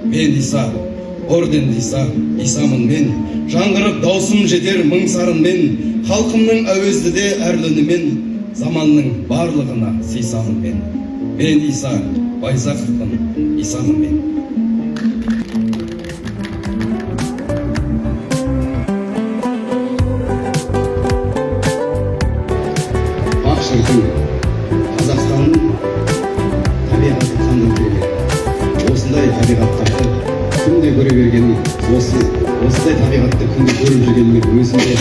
Мен Иса, орденді Исамын мен. Жаңғырып даусым жетер мың сарынмен, халқымның әуездіде әрлөнімен, заманның барлығына сыйсамын мен. Мен Иса, Байзақовтың Исамын мен. Қазақстанның табиғаты қандай керемет. Осындай табиғаттарды күнде көре бергенім, осындай табиғатты күнде көріп жүргеніме өзімде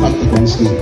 қатты қуаныштымын.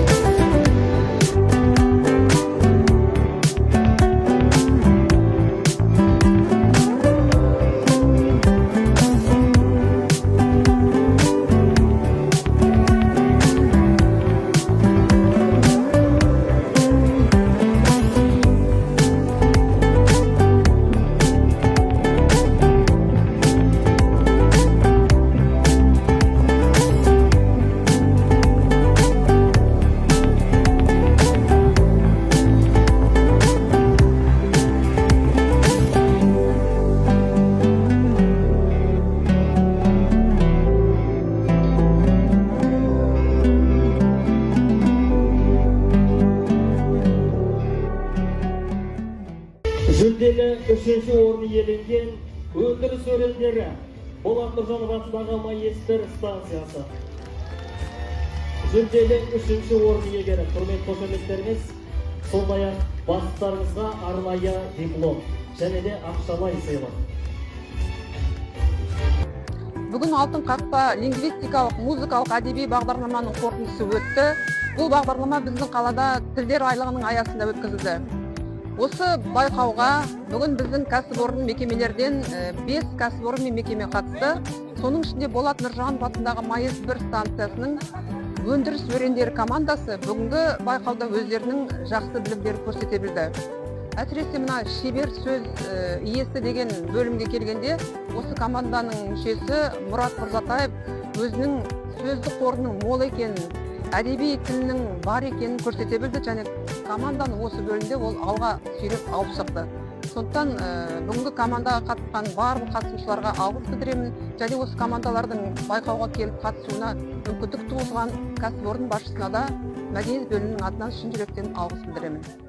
Жүлделі 3-ші орын иеленген өндіріс өрендері Болат Нұржанов атындағы Маестр станциясы. Жүлделі 3-ші орын иегері құрметті қошеметтеріңіз, сондай-ақ бастықтарыңызға арнайы диплом және де ақшалай сыйлық. Бүгін Алтын қақпа лингвистикалық, музыкалық, әдеби бағдарламаның қорытындысы өтті. Бұл бағдарлама біздің қалада тілдер айлығының аясында өткізілді. Осы байқауға бүгін біздің кәсіпорын мекемелерден 5 кәсіпорын мен мекеме қатысты. Соның ішінде Болат Нұржанов атындағы Маестр станциясының өндіріс өрендері командасы бүгінгі байқауда өздерінің жақсы білімдерін көрсете білді. Әсіресе мына шебер сөз иесі деген бөлімге келгенде, осы команданың мүшесі Мұрат Мырзатаев өзінің сөздік қорының мол екенін, әдеби тілінің бар екенін көрсете білді, және команданы осы бөлімде ол алға сүйреп алып шықты. Сондықтан бүгінгі командаға қатысқан барлық қатысушыларға алғыс білдіремін, және осы командалардың байқауға келіп қатысуына мүмкіндік туғызған кәсіпорын басшысына да мәдениет бөлімінің атынан шын жүректен алғыс білдіремін.